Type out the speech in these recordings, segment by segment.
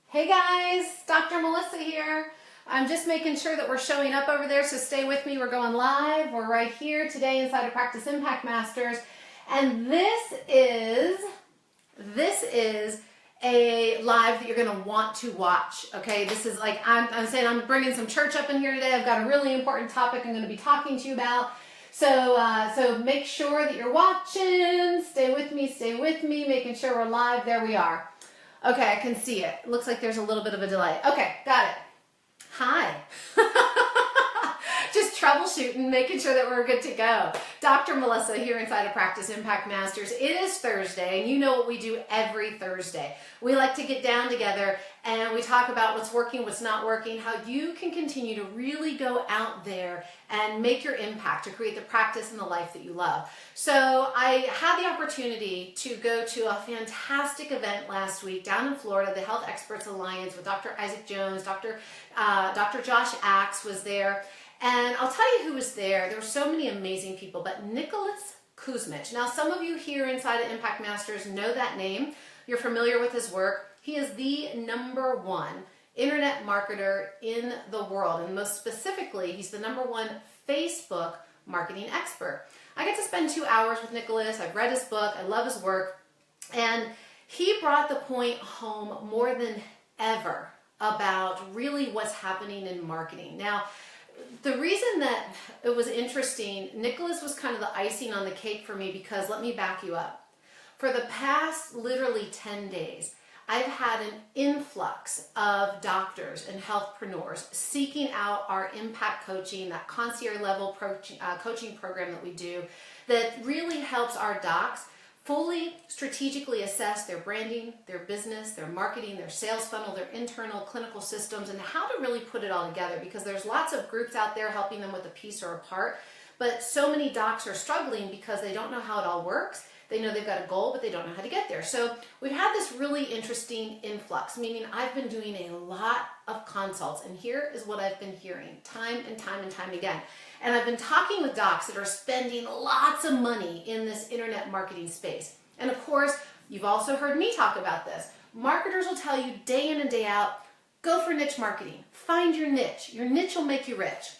Hey guys, Dr. Melissa here. I'm just making sure that we're showing up over there, so stay with me. We're going live. We're right here today inside of Practice Impact Masters. And this is a live that you're going to want to watch, okay? This is like, I'm saying I'm bringing some church up in here today. I've got a really important topic I'm going to be talking to you about. So make sure that you're watching. Stay with me, making sure we're live. There we are. Okay, I can see it. Looks like there's a little bit of a delay. Okay, got it. Hi. Just troubleshooting, making sure that we're good to go. Dr. Melissa here inside of Practice Impact Masters. It is Thursday, and you know what we do every Thursday. We like to get down together and we talk about what's working, what's not working, how you can continue to really go out there and make your impact to create the practice and the life that you love. So I had the opportunity to go to a fantastic event last week down in Florida, the Health Experts Alliance with Dr. Isaac Jones, Dr. Josh Axe was there. And I'll tell you who was there. There were so many amazing people, but Nicholas Kusmich. Now, some of you here inside of Impact Masters know that name. You're familiar with his work. He is the #1 internet marketer in the world. And most specifically, he's the #1 Facebook marketing expert. I get to spend 2 hours with Nicholas. I've read his book. I love his work. And he brought the point home more than ever about really what's happening in marketing. Now, the reason that it was interesting, Nicholas was kind of the icing on the cake for me because let me back you up. For the past literally 10 days, I've had an influx of doctors and healthpreneurs seeking out our impact coaching, that concierge level coaching program that we do that really helps our docs fully strategically assess their branding, their business, their marketing, their sales funnel, their internal clinical systems, and how to really put it all together, because there's lots of groups out there helping them with a piece or a part, but so many docs are struggling because they don't know how it all works. They know they've got a goal, but they don't know how to get there. So we've had this really interesting influx, meaning I've been doing a lot of consults, and here is what I've been hearing time and time and time again. And I've been talking with docs that are spending lots of money in this internet marketing space. And of course, you've also heard me talk about this. Marketers will tell you day in and day out, go for niche marketing. Find your niche. Your niche will make you rich.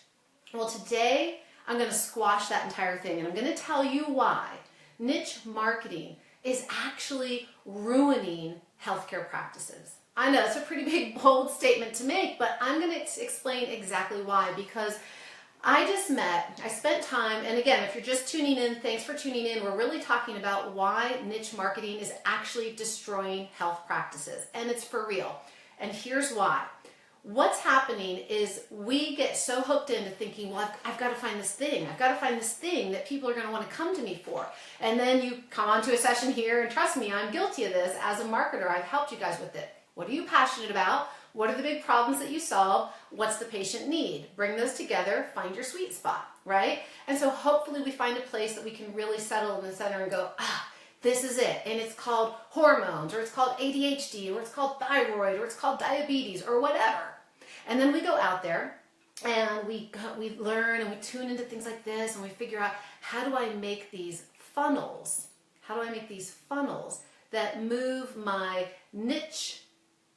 Well, today I'm going to squash that entire thing, and I'm going to tell you why niche marketing is actually ruining healthcare practices. I know it's a pretty big, bold statement to make, but I'm going to explain exactly why, because I spent time, and again, if you're just tuning in, thanks for tuning in. We're really talking about why niche marketing is actually destroying health practices, and it's for real. And here's why. What's happening is we get so hooked into thinking, well, I've got to find this thing. I've got to find this thing that people are going to want to come to me for. And then you come onto a session here, and trust me, I'm guilty of this. As a marketer, I've helped you guys with it. What are you passionate about? What are the big problems that you solve? What's the patient need? Bring those together, find your sweet spot, right? And so hopefully we find a place that we can really settle in the center and go, this is it. And it's called hormones, or it's called ADHD, or it's called thyroid, or it's called diabetes, or whatever. And then we go out there and we learn and we tune into things like this, and we figure out, how do I make these funnels? How do I make these funnels that move my niche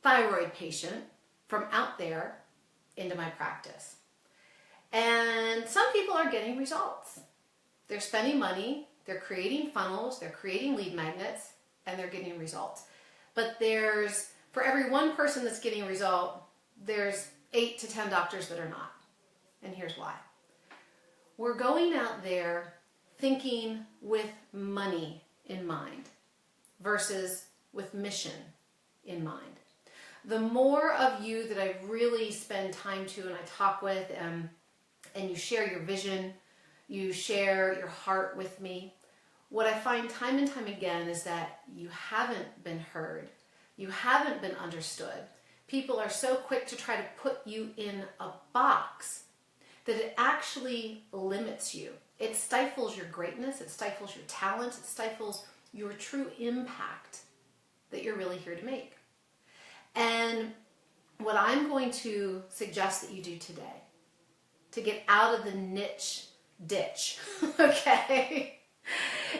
thyroid patient from out there into my practice? And some people are getting results. They're spending money, they're creating funnels, they're creating lead magnets, and they're getting results. But for every one person that's getting a result, there's 8 to 10 doctors that are not. And here's why. We're going out there thinking with money in mind versus with mission in mind. The more of you that I really spend time to and I talk with, and you share your vision, you share your heart with me, what I find time and time again is that you haven't been heard. You haven't been understood. People are so quick to try to put you in a box that it actually limits you. It stifles your greatness, it stifles your talents, it stifles your true impact that you're really here to make. And what I'm going to suggest that you do today to get out of the niche ditch, okay,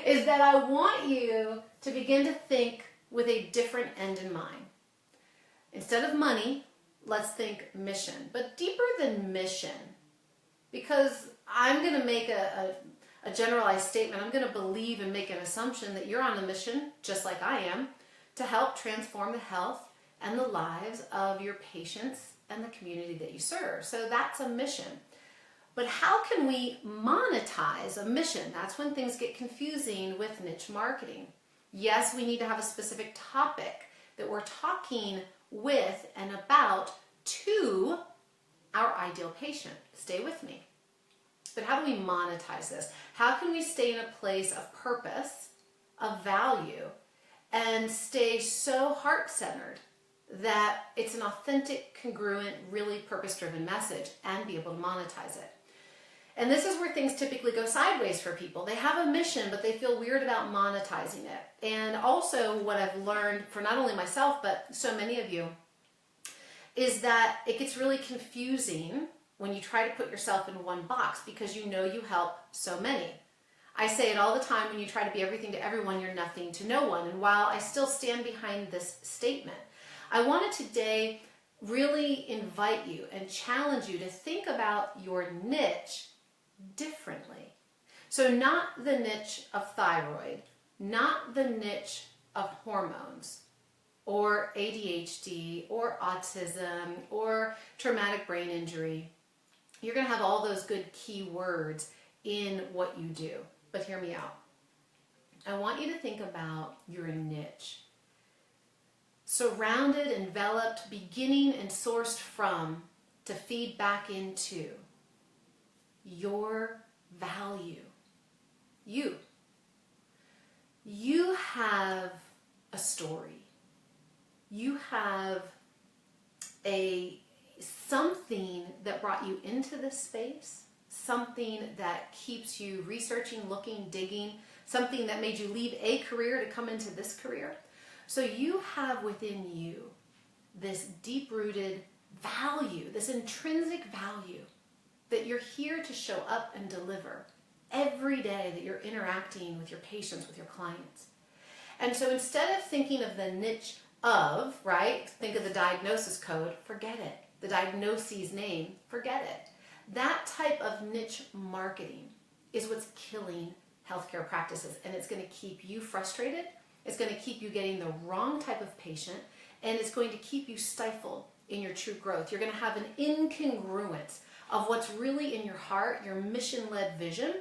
is that I want you to begin to think with a different end in mind. Instead of money, let's think mission. But deeper than mission, because I'm going to make a generalized statement. I'm going to believe and make an assumption that you're on a mission, just like I am, to help transform the health and the lives of your patients and the community that you serve. So that's a mission. But how can we monetize a mission? That's when things get confusing with niche marketing. Yes, we need to have a specific topic that we're talking with and about to our ideal patient. Stay with me. But how do we monetize this? How can we stay in a place of purpose, of value, and stay so heart-centered that it's an authentic, congruent, really purpose-driven message and be able to monetize it? And this is where things typically go sideways for people. They have a mission, but they feel weird about monetizing it. And also what I've learned for not only myself, but so many of you, is that it gets really confusing when you try to put yourself in one box because you know you help so many. I say it all the time, when you try to be everything to everyone, you're nothing to no one. And while I still stand behind this statement, I want to today really invite you and challenge you to think about your niche differently. So not the niche of thyroid, not the niche of hormones or ADHD or autism or traumatic brain injury. You're going to have all those good key words in what you do. But hear me out. I want you to think about your niche. Surrounded, enveloped, beginning and sourced from, to feed back into your value. You have a story. You have something that brought you into this space, something that keeps you researching, looking, digging, something that made you leave a career to come into this career. So you have within you this deep-rooted value, this intrinsic value that you're here to show up and deliver every day that you're interacting with your patients, with your clients. And so instead of thinking of the niche of, right, think of the diagnosis code, forget it. The diagnosis name, forget it. That type of niche marketing is what's killing healthcare practices, and it's going to keep you frustrated. It's going to keep you getting the wrong type of patient, and it's going to keep you stifled in your true growth. You're going to have an incongruence of what's really in your heart, your mission-led vision,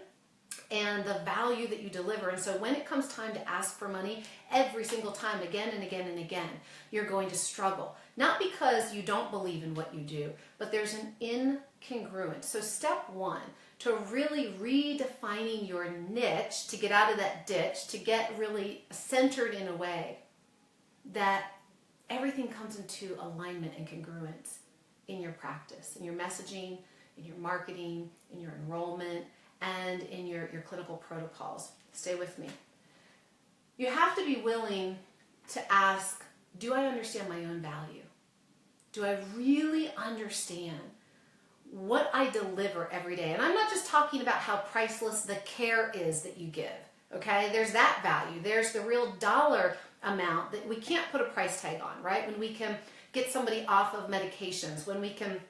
and the value that you deliver. And so when it comes time to ask for money, every single time, again and again and again, you're going to struggle. Not because you don't believe in what you do, but there's an incongruence. So step one, to really redefining your niche, to get out of that ditch, to get really centered in a way that everything comes into alignment and congruence in your practice, in your messaging, in your marketing, in your enrollment, and in your clinical protocols. Stay with me. You have to be willing to ask, do I understand my own value? Do I really understand what I deliver every day? And I'm not just talking about how priceless the care is that you give, okay? There's that value. There's the real dollar amount that we can't put a price tag on, right? When we can get somebody off of medications, when we can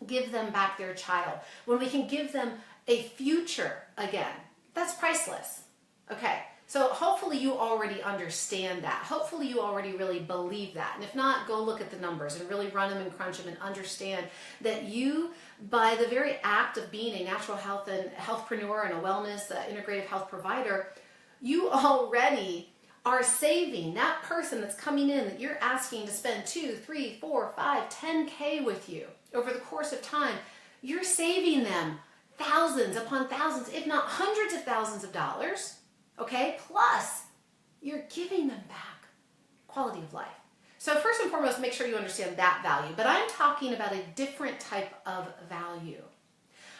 give them back their child, when we can give them a future again, that's priceless, okay? So hopefully you already understand that. Hopefully you already really believe that. And if not, go look at the numbers and really run them and crunch them and understand that you, by the very act of being a natural health and healthpreneur and a wellness integrative health provider, you already are saving that person that's coming in that you're asking to spend 2, 3, 4, 5, 10K with you over the course of time. You're saving them thousands upon thousands, if not hundreds of thousands of dollars. Okay, plus you're giving them back quality of life. So first and foremost, make sure you understand that value. But I'm talking about a different type of value.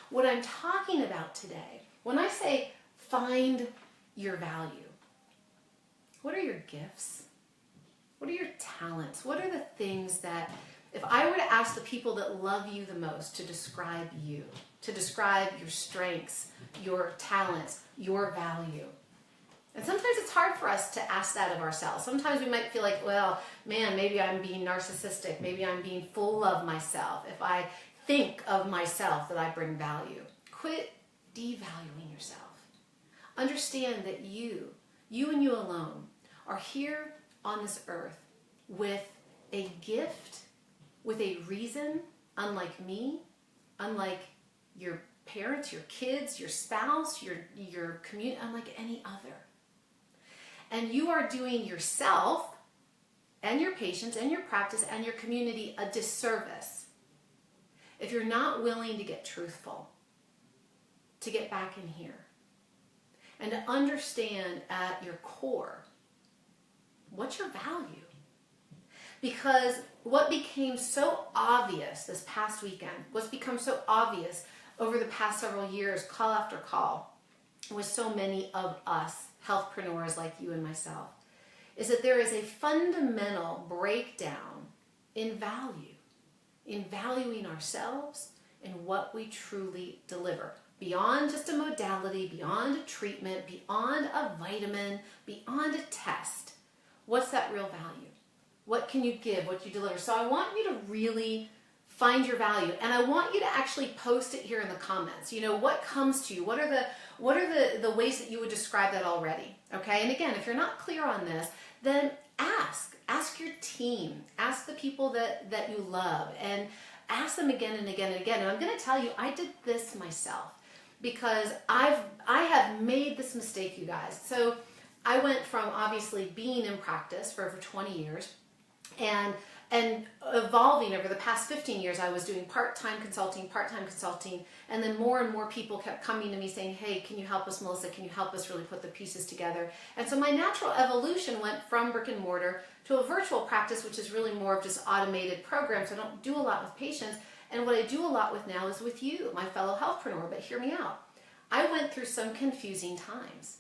What I'm talking about today, when I say find your value, what are your gifts? What are your talents? What are the things that, if I were to ask the people that love you the most to describe you, to describe your strengths, your talents, your value, And sometimes it's hard for us to ask that of ourselves. Sometimes we might feel like, well, man, maybe I'm being narcissistic. Maybe I'm being full of myself. If I think of myself that I bring value. Quit devaluing yourself. Understand that you and you alone, are here on this earth with a gift, with a reason, unlike me, unlike your parents, your kids, your spouse, your community, unlike any other. And you are doing yourself and your patients and your practice and your community a disservice if you're not willing to get truthful, to get back in here, and to understand at your core, what's your value? Because what became so obvious this past weekend, what's become so obvious over the past several years, call after call, with so many of us, healthpreneurs like you and myself, is that there is a fundamental breakdown in value, in valuing ourselves and what we truly deliver. Beyond just a modality, beyond a treatment, beyond a vitamin, beyond a test. What's that real value? What can you give, what you deliver? So I want you to really find your value, and I want you to actually post it here in the comments. You know, what comes to you? What are the ways that you would describe that already? Okay, and again, if you're not clear on this, then ask your team, ask the people that you love, and ask them again and again and again. And I'm going to tell you, I did this myself because I have made this mistake, you guys. So I went from obviously being in practice for over 20 years and evolving over the past 15 years. I was doing part-time consulting, and then more and more people kept coming to me saying, hey, can you help us, Melissa? Can you help us really put the pieces together? And so my natural evolution went from brick and mortar to a virtual practice, which is really more of just automated programs. I don't do a lot with patients. And what I do a lot with now is with you, my fellow healthpreneur. But hear me out. I went through some confusing times.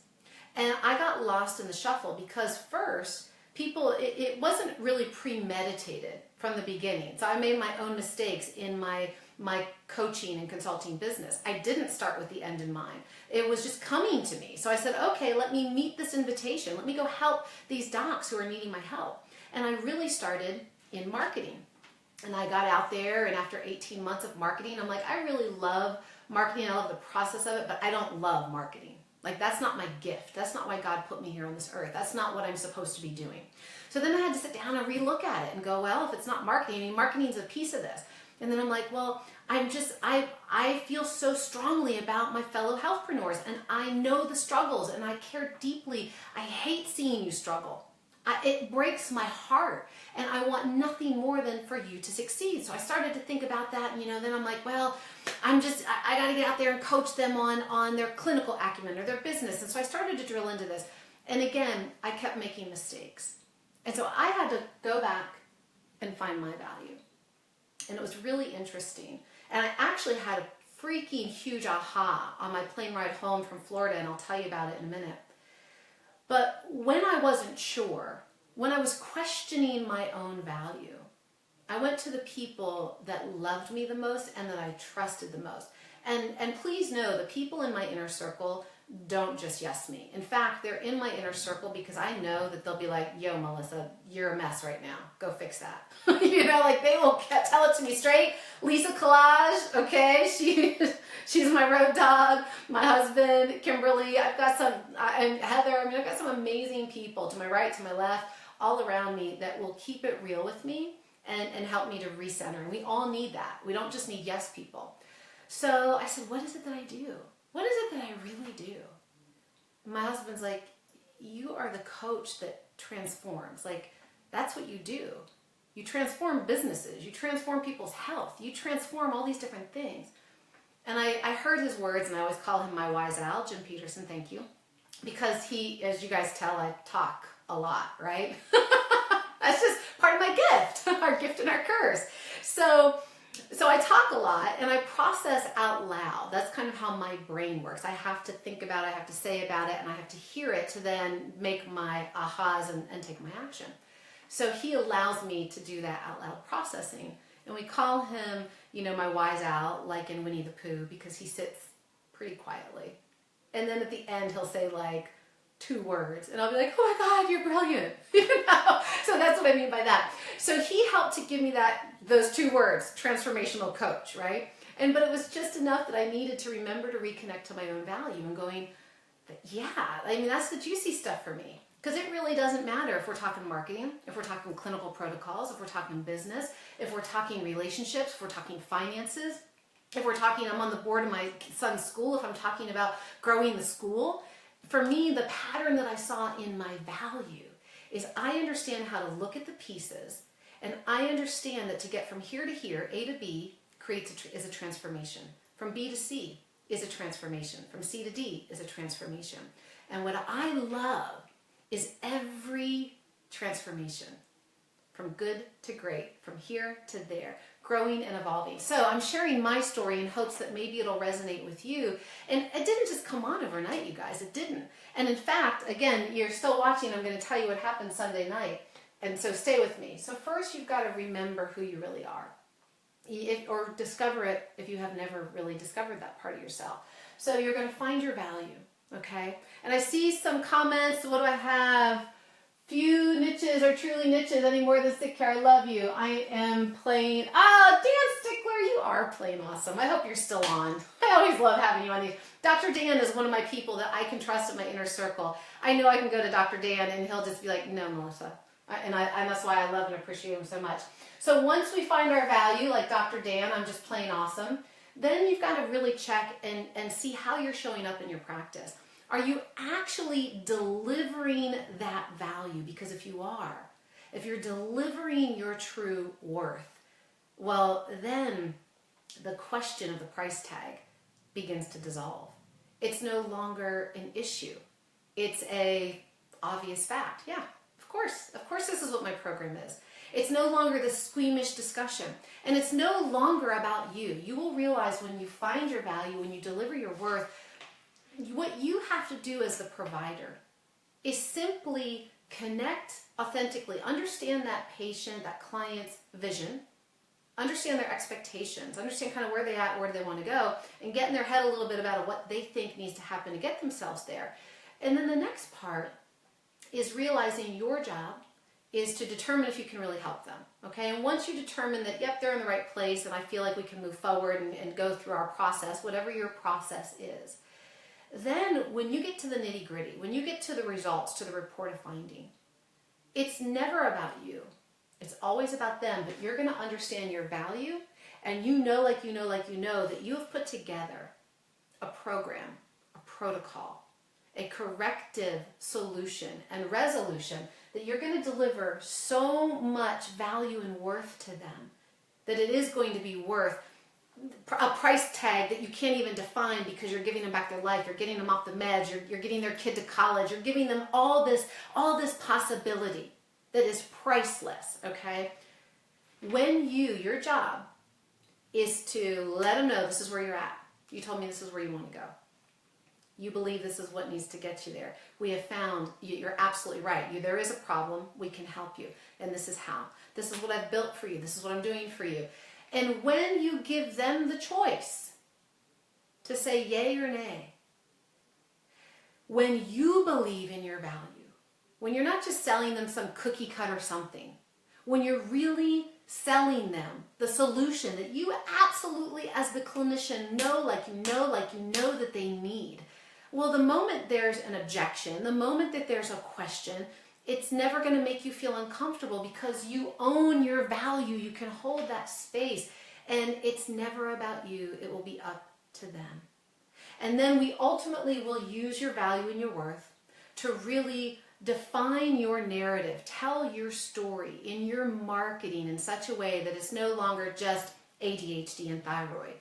And I got lost in the shuffle because first, it wasn't really premeditated from the beginning. So I made my own mistakes in my coaching and consulting business. I didn't start with the end in mind. It was just coming to me. So I said, okay, let me meet this invitation. Let me go help these docs who are needing my help. And I really started in marketing. And I got out there, and after 18 months of marketing, I'm like, I really love marketing. I love the process of it, but I don't love marketing. Like, that's not my gift. That's not why God put me here on this earth. That's not what I'm supposed to be doing. So then I had to sit down and relook at it and go, well, if it's not marketing, I mean, marketing's a piece of this. And then I'm like, well, I feel so strongly about my fellow healthpreneurs, and I know the struggles, and I care deeply. I hate seeing you struggle. It breaks my heart, and I want nothing more than for you to succeed. So I started to think about that, and then I'm like, well, I got to get out there and coach them on their clinical acumen or their business. And so I started to drill into this. And again, I kept making mistakes. And so I had to go back and find my value. And it was really interesting. And I actually had a freaking huge aha on my plane ride home from Florida, and I'll tell you about it in a minute. But when I wasn't sure, when I was questioning my own value, I went to the people that loved me the most and that I trusted the most. And please know, the people in my inner circle don't just yes me. In fact, they're in my inner circle because I know that they'll be like, yo, Melissa, you're a mess right now. Go fix that. Like they will tell it to me straight. Lisa Collage, okay? She's my road dog. My husband, Kimberly. I've got and Heather. I've got some amazing people to my right, to my left, all around me that will keep it real with me and help me to recenter. And we all need that. We don't just need yes people. So I said, what is it that I do? What is it that I really do? And my husband's like, you are the coach that transforms. Like, that's what you do. You transform businesses. You transform people's health. You transform all these different things. And I heard his words, and I always call him my wise owl, Jim Peterson, thank you. Because he, as you guys tell, I talk a lot, right? That's just part of my gift, our gift and our curse. So I talk a lot, and I process out loud. That's kind of how my brain works. I have to think about it, I have to say about it, and I have to hear it to then make my ahas and take my action. So he allows me to do that out loud processing. And we call him, my wise owl, like in Winnie the Pooh, because he sits pretty quietly. And then at the end, he'll say, like, 2 words. And I'll be like, oh my God, you're brilliant. You know? So that's what I mean by that. So he helped to give me those 2 words, transformational coach, right? But it was just enough that I needed to remember to reconnect to my own value and going, yeah, I mean, that's the juicy stuff for me. Because it really doesn't matter if we're talking marketing, if we're talking clinical protocols, if we're talking business, if we're talking relationships, if we're talking finances, if we're talking, I'm on the board of my son's school, if I'm talking about growing the school. For me, the pattern that I saw in my value is I understand how to look at the pieces, and I understand that to get from here to here, A to B, is a transformation. From B to C is a transformation. From C to D is a transformation. And what I love is every transformation, from good to great, from here to there, growing and evolving. So I'm sharing my story in hopes that maybe it'll resonate with you. And it didn't just come on overnight, you guys. It didn't. And in fact, again, you're still watching. I'm going to tell you what happened Sunday night. And so stay with me. So first, you've got to remember who you really are. Or discover it if you have never really discovered that part of yourself. So you're going to find your value, okay? And I see some comments. What do I have? Few niches are truly niches any more than stick care. I love you. I am playing. Dan Stickler, you are playing awesome. I hope you're still on. I always love having you on these. Dr. Dan is one of my people that I can trust in my inner circle. I know I can go to Dr. Dan and he'll just be like, no, Melissa. And that's why I love and appreciate him so much. So once we find our value, like Dr. Dan, I'm just plain awesome, then you've got to really check and see how you're showing up in your practice. Are you actually delivering that value? Because if you are, if you're delivering your true worth, well, then the question of the price tag begins to dissolve. It's no longer an issue. It's a obvious fact. Yeah, of course this is what my program is. It's no longer this squeamish discussion. And it's no longer about you. You will realize when you find your value, when you deliver your worth, what you have to do as the provider is simply connect authentically, understand that patient, that client's vision, understand their expectations, understand kind of where they're at, where do they want to go, and get in their head a little bit about what they think needs to happen to get themselves there. And then the next part is realizing your job is to determine if you can really help them, okay? And once you determine that, yep, they're in the right place and I feel like we can move forward and go through our process, whatever your process is, then when you get to the nitty gritty, when you get to the results, to the report of finding, it's never about you. It's always about them, but you're going to understand your value, and you know that you have put together a program, a protocol, a corrective solution and resolution that you're going to deliver so much value and worth to them that it is going to be worth a price tag that you can't even define, because you're giving them back their life, you're getting them off the meds, you're getting their kid to college, you're giving them all this possibility that is priceless, okay? When your job is to let them know this is where you're at. You told me this is where you want to go. You believe this is what needs to get you there. We have found, you're absolutely right. There is a problem, we can help you, and this is how. This is what I've built for you, this is what I'm doing for you. And when you give them the choice to say yay or nay, when you believe in your value, when you're not just selling them some cookie cutter something, when you're really selling them the solution that you absolutely, as the clinician, know that they need. Well, the moment there's an objection, the moment that there's a question, it's never going to make you feel uncomfortable because you own your value. You can hold that space, and it's never about you. It will be up to them. And then we ultimately will use your value and your worth to really define your narrative, tell your story in your marketing in such a way that it's no longer just ADHD and thyroid.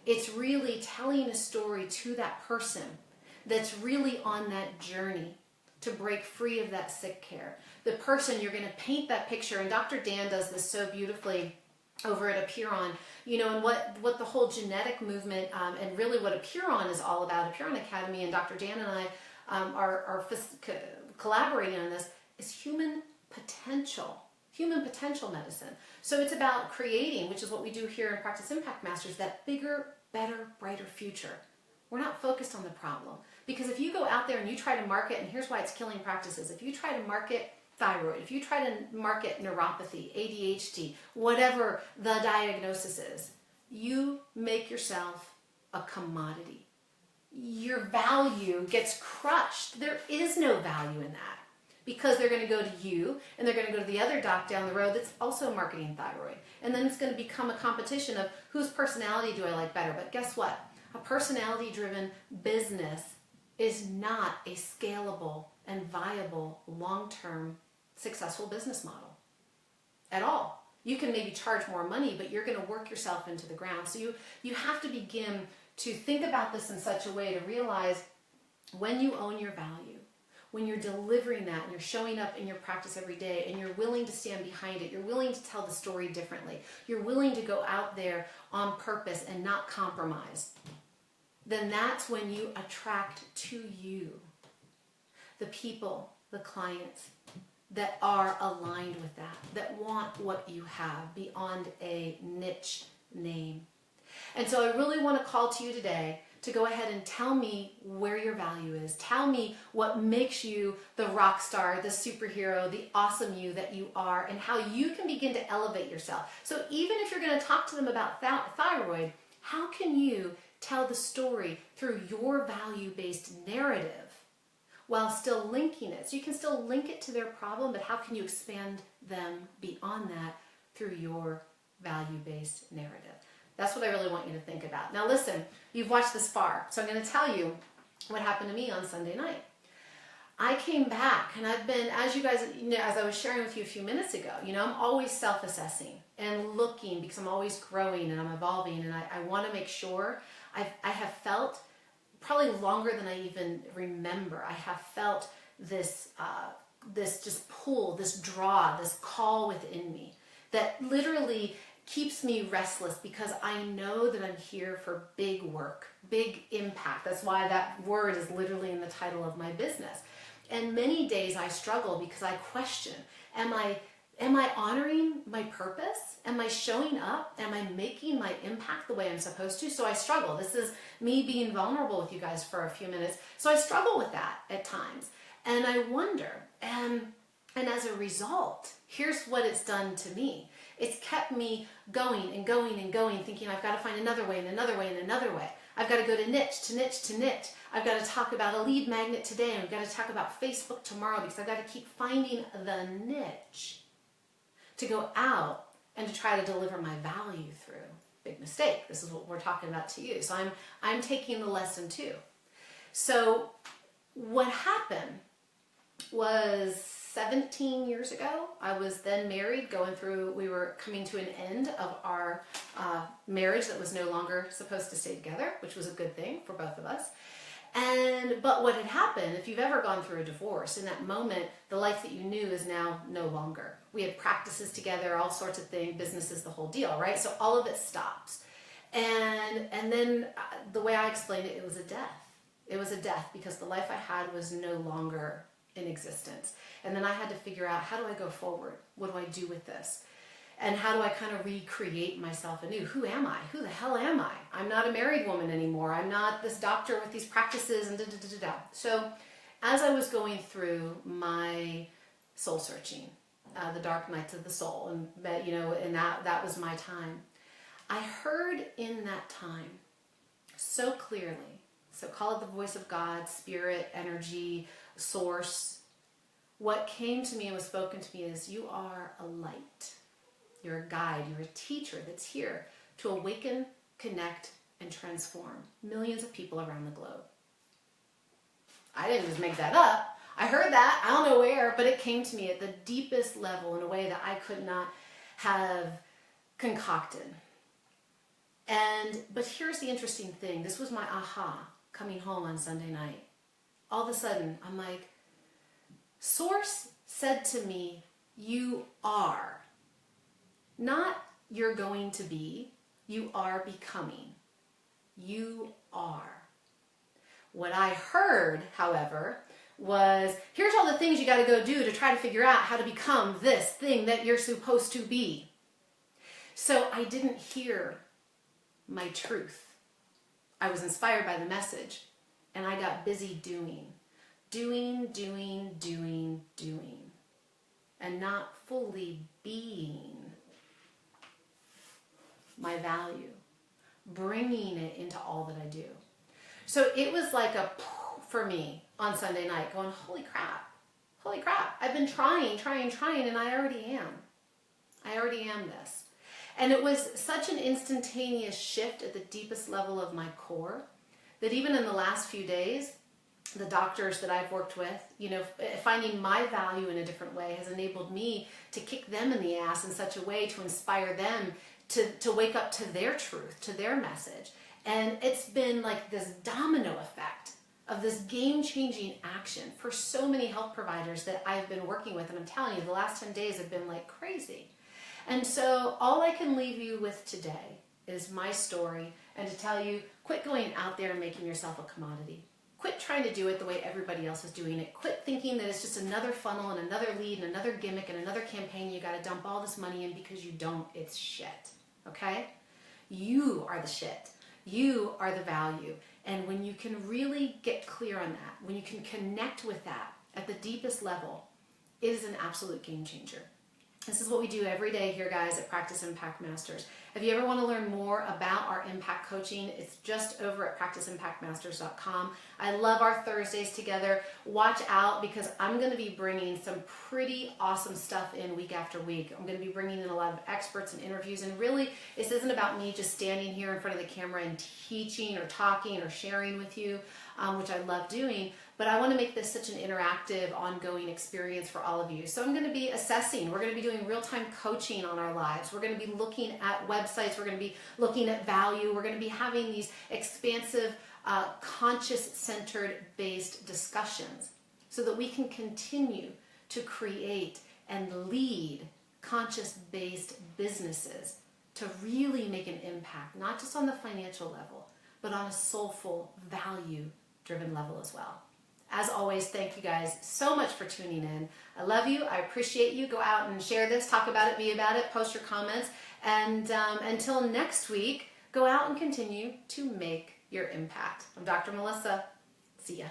It's really telling a story to that person that's really on that journey to break free of that sick care. The person, you're going to paint that picture, and Dr. Dan does this so beautifully over at Apeiron, and what the whole genetic movement and really what Apeiron is all about, Apeiron Academy, and Dr. Dan and I are collaborating on this, is human potential medicine. So it's about creating, which is what we do here in Practice Impact Masters, that bigger, better, brighter future. We're not focused on the problem. Because if you go out there and you try to market, and here's why it's killing practices, if you try to market thyroid, if you try to market neuropathy, ADHD, whatever the diagnosis is, you make yourself a commodity. Your value gets crushed. There is no value in that, because they're going to go to you and they're going to go to the other doc down the road that's also marketing thyroid. And then it's going to become a competition of whose personality do I like better. But guess what? A personality-driven business is not a scalable and viable, long-term, successful business model at all. You can maybe charge more money, but you're going to work yourself into the ground. So you have to begin to think about this in such a way to realize when you own your value, when you're delivering that and you're showing up in your practice every day and you're willing to stand behind it, you're willing to tell the story differently, you're willing to go out there on purpose and not compromise, then that's when you attract to you the people, the clients that are aligned with that want what you have beyond a niche name. And so I really want to call to you today to go ahead and tell me where your value is. Tell me what makes you the rock star, the superhero, the awesome you that you are, and how you can begin to elevate yourself. So even if you're going to talk to them about thyroid, how can you tell the story through your value-based narrative while still linking it? So you can still link it to their problem, but how can you expand them beyond that through your value-based narrative? That's what I really want you to think about. Now listen, you've watched this far, so I'm going to tell you what happened to me on Sunday night. I came back, and I've been, as you guys, as I was sharing with you a few minutes ago, I'm always self-assessing and looking, because I'm always growing and I'm evolving, and I want to make sure. I have felt, probably longer than I even remember, I have felt this just pull, this draw, this call within me that literally keeps me restless, because I know that I'm here for big work, big impact. That's why that word is literally in the title of my business. And many days I struggle because I question, am I honoring my purpose? Am I showing up? Am I making my impact the way I'm supposed to? So I struggle. This is me being vulnerable with you guys for a few minutes. So I struggle with that at times. And I wonder, and as a result, here's what it's done to me. It's kept me going and going and going, thinking I've got to find another way and another way and another way. I've got to go to niche to niche to niche. I've got to talk about a lead magnet today, and I've got to talk about Facebook tomorrow, because I've got to keep finding the niche to go out and to try to deliver my value through. Big mistake. This is what we're talking about to you. So I'm taking the lesson too. So what happened was 17 years ago, I was then married, we were coming to an end of our marriage that was no longer supposed to stay together, which was a good thing for both of us. But what had happened, if you've ever gone through a divorce, in that moment, the life that you knew is now no longer. We had practices together, all sorts of things, businesses, the whole deal, right? So all of it stops. And then the way I explained it, it was a death. It was a death, because the life I had was no longer in existence. And then I had to figure out, how do I go forward? What do I do with this? And how do I kind of recreate myself anew? Who am I? Who the hell am I? I'm not a married woman anymore. I'm not this doctor with these practices and da-da-da-da-da. So as I was going through my soul searching, the dark nights of the soul, and that was my time, I heard in that time so clearly, so call it the voice of God, spirit, energy, source. What came to me and was spoken to me is, you are a light. You're a guide. You're a teacher that's here to awaken, connect, and transform millions of people around the globe. I didn't just make that up. I heard that. I don't know where, but it came to me at the deepest level in a way that I could not have concocted. But here's the interesting thing. This was my aha coming home on Sunday night. All of a sudden, I'm like, Source said to me, you are. Not you're going to be, you are becoming. You are. What I heard, however, was, here's all the things you got to go do to try to figure out how to become this thing that you're supposed to be. So I didn't hear my truth. I was inspired by the message, and I got busy doing, and not fully being my value, bringing it into all that I do. So it was like a for me on Sunday night going, holy crap, I've been trying, and I already am this. And it was such an instantaneous shift at the deepest level of my core that even in the last few days, the doctors that I've worked with, finding my value in a different way has enabled me to kick them in the ass in such a way to inspire them to wake up to their truth, to their message. And it's been like this domino effect of this game-changing action for so many health providers that I've been working with. And I'm telling you, the last 10 days have been like crazy. And so all I can leave you with today is my story, and to tell you, quit going out there and making yourself a commodity. Quit trying to do it the way everybody else is doing it. Quit thinking that it's just another funnel and another lead and another gimmick and another campaign you got to dump all this money in, because you don't. It's shit. Okay? You are the shit. You are the value. And when you can really get clear on that, when you can connect with that at the deepest level, it is an absolute game changer. This is what we do every day here, guys, at Practice Impact Masters. If you ever want to learn more about our impact coaching, it's just over at practiceimpactmasters.com. I love our Thursdays together. Watch out, because I'm going to be bringing some pretty awesome stuff in week after week. I'm going to be bringing in a lot of experts and interviews, and really, this isn't about me just standing here in front of the camera and teaching or talking or sharing with you, which I love doing. But I want to make this such an interactive, ongoing experience for all of you. So I'm going to be assessing. We're going to be doing real-time coaching on our lives. We're going to be looking at websites. We're going to be looking at value. We're going to be having these expansive, conscious-centered based discussions so that we can continue to create and lead conscious-based businesses to really make an impact, not just on the financial level, but on a soulful, value-driven level as well. As always, thank you guys so much for tuning in. I love you. I appreciate you. Go out and share this, talk about it, be about it, post your comments. And until next week, go out and continue to make your impact. I'm Dr. Melissa. See ya.